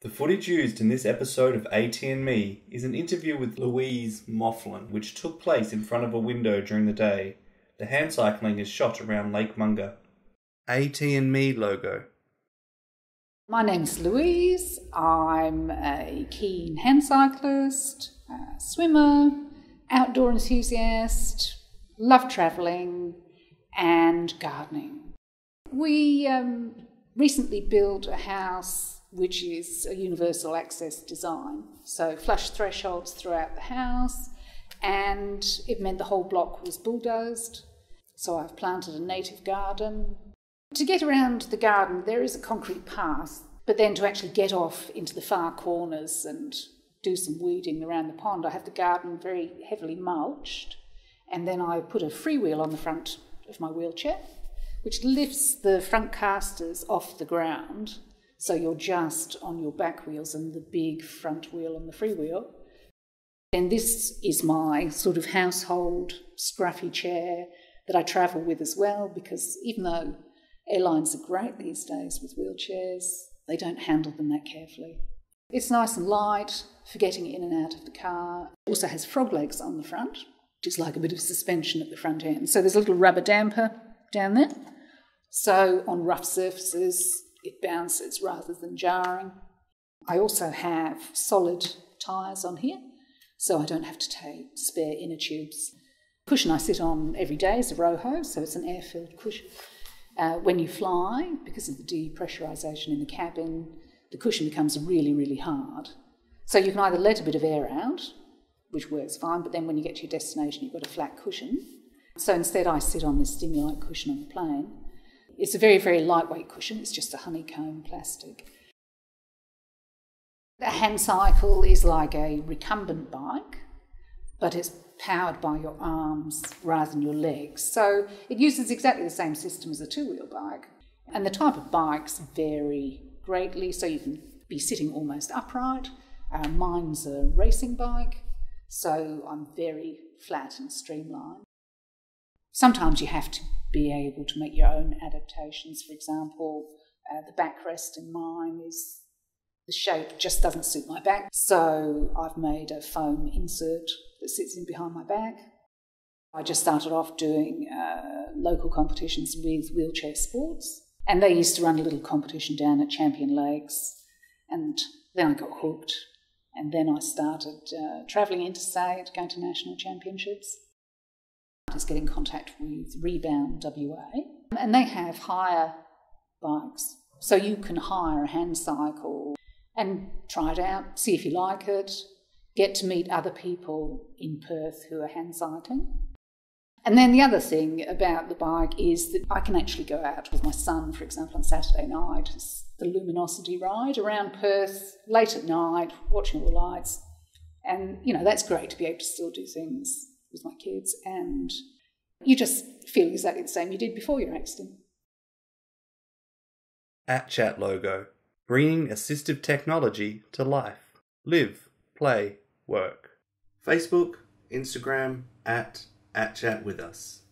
The footage used in this episode of AT Me is an interview with Louise Mofflin, which took place in front of a window during the day. The hand cycling is shot around Lake Munga. AT Me logo. My name's Louise. I'm a keen hand cyclist, a swimmer, outdoor enthusiast, love travelling and gardening. We recently built a house which is a universal access design. So flush thresholds throughout the house, and it meant the whole block was bulldozed. So I've planted a native garden. To get around the garden, there is a concrete path, but then to actually get off into the far corners and do some weeding around the pond, I have the garden very heavily mulched, and then I put a FreeWheel on the front of my wheelchair, which lifts the front casters off the ground, so you're just on your back wheels and the big front wheel on the FreeWheel. And this is my sort of household scruffy chair that I travel with as well, because even though airlines are great these days with wheelchairs, they don't handle them that carefully. It's nice and light for getting in and out of the car. It also has frog legs on the front, which is like a bit of suspension at the front end. So there's a little rubber damper down there. So on rough surfaces, it bounces rather than jarring. I also have solid tyres on here, so I don't have to take spare inner tubes. The cushion I sit on every day is a Roho, so it's an air-filled cushion. When you fly, because of the depressurisation in the cabin, the cushion becomes really, really hard. So you can either let a bit of air out, which works fine, but then when you get to your destination, you've got a flat cushion. So instead I sit on this Stimulite cushion on the plane. It's a very, very lightweight cushion. It's just a honeycomb plastic. A hand cycle is like a recumbent bike, but it's powered by your arms rather than your legs. So it uses exactly the same system as a two-wheel bike. And the type of bikes vary greatly, so you can be sitting almost upright. Mine's a racing bike, so I'm very flat and streamlined. Sometimes you have to be able to make your own adaptations. For example, the backrest in mine is, the shape just doesn't suit my back, so I've made a foam insert that sits in behind my back. I just started off doing local competitions with Wheelchair Sports, and they used to run a little competition down at Champion Lakes, and then I got hooked, and then I started travelling interstate, going to national championships. I just get in contact with Rebound WA, and they have hire bikes, so you can hire a hand cycle and try it out, see if you like it, get to meet other people in Perth who are hand cycling. And then the other thing about the bike is that I can actually go out with my son, for example, on Saturday night. It's the Luminosity ride around Perth, late at night, watching all the lights. And, you know, that's great to be able to still do things with my kids, and you just feel exactly the same you did before your accident. @Chat logo. Bringing assistive technology to life. Live, play, work. Facebook, Instagram, @chatwithus.